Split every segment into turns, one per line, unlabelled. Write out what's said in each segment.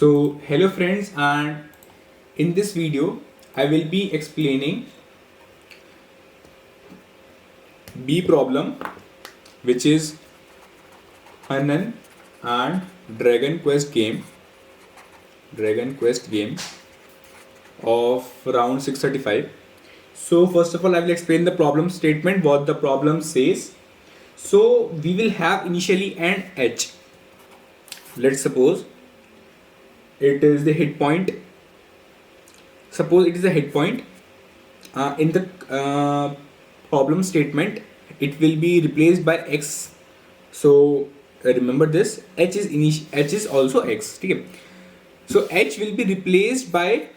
So hello friends, and in this video I will be explaining B problem, which is Kana and Dragon Quest game of round 635. So first of all, I will explain the problem statement, what the problem says. So we will have initially an H. Let's suppose it is the hit point. Suppose it is a hit point. In the problem statement, it will be replaced by X. So remember this, H is also X. Okay? So H will be replaced by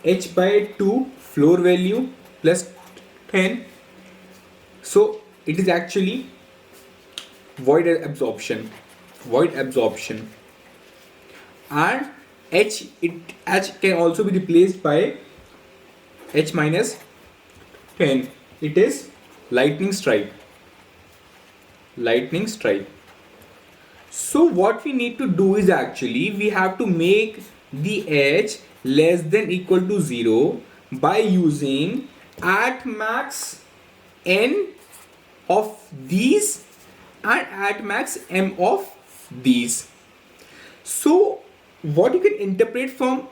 H by 2 floor value plus 10. So it is actually void absorption, and H can also be replaced by H minus 10. It is lightning strike. So what we need to do is actually we have to make the H less than equal to 0 by using at max n of these and at max m of these. So what you can interpret from,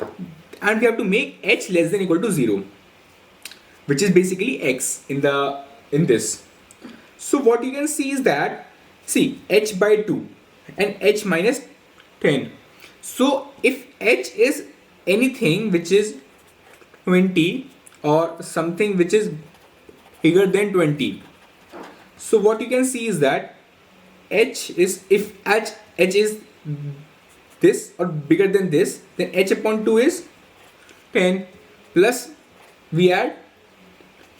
and we have to make H less than equal to 0, which is basically X in this. So what you can see is that, see, H by 2 and H minus 10. So if H is anything which is 20 or something which is bigger than 20, so what you can see is that H is, if H is this or bigger than this, then H upon 2 is 10 plus we add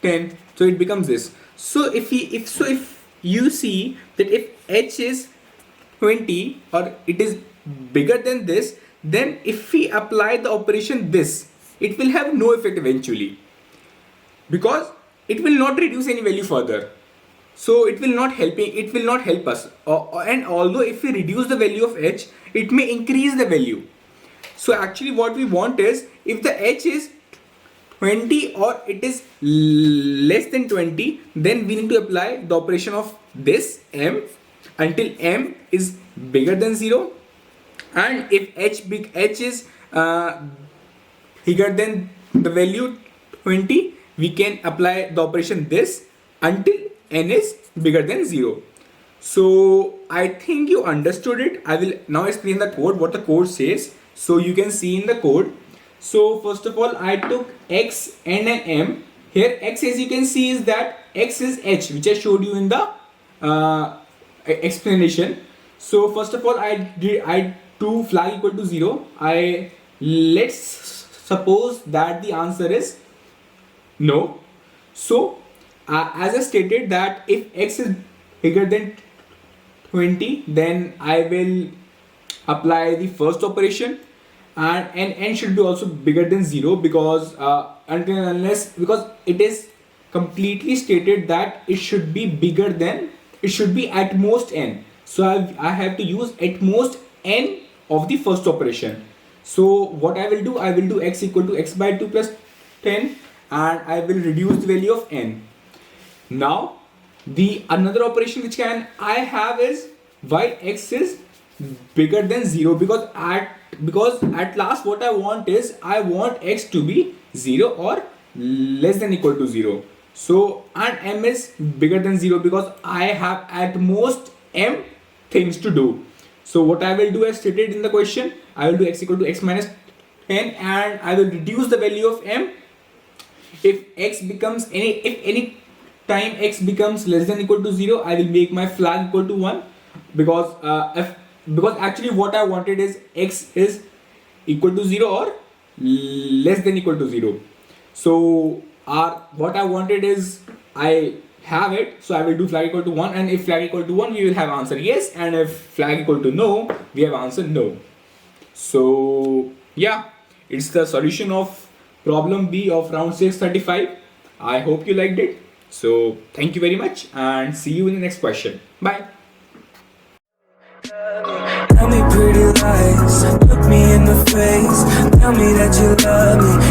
10, so it becomes this. So if you see that if H is 20 or it is bigger than this, then if we apply the operation this, it will have no effect eventually, because it will not reduce any value further. So it will not help us. And although if we reduce the value of H, it may increase the value. So actually what we want is, if the H is 20 or it is less than 20, then we need to apply the operation of this M until M is bigger than 0. And if H is bigger than the value 20, we can apply the operation this until N is bigger than 0. So I think you understood it. I will now explain the code, what the code says. So you can see in the code. So first of all, I took X, N and M. Here X, as you can see, is that X is H, which I showed you in the explanation. So first of all, I do flag equal to 0. Let's suppose that the answer is no. So as I stated that if X is bigger than 20, then I will apply the first operation, and N should be also bigger than 0, because because it is completely stated that it should be bigger than, it should be at most N. So I have to use at most N of the first operation. So what I will do X equal to X by 2 plus 10, and I will reduce the value of N. Now the another operation which I have is while X is bigger than 0, because at last what I want is, I want X to be 0 or less than equal to 0. So and M is bigger than 0, because I have at most M things to do. So what I will do, as stated in the question, I will do X equal to X minus 10, and I will reduce the value of M. If any time X becomes less than equal to 0, I will make my flag equal to 1, because actually what I wanted is X is equal to 0 or less than equal to 0. So what I wanted is, I have it, so I will do flag equal to 1, and if flag equal to 1, we will have answer yes, and if flag equal to no, we have answer no. So yeah, it's the solution of problem B of round 635. I hope you liked it. So thank you very much, and see you in the next question. Bye.
Tell me pretty lies, look me Tell me that you love me.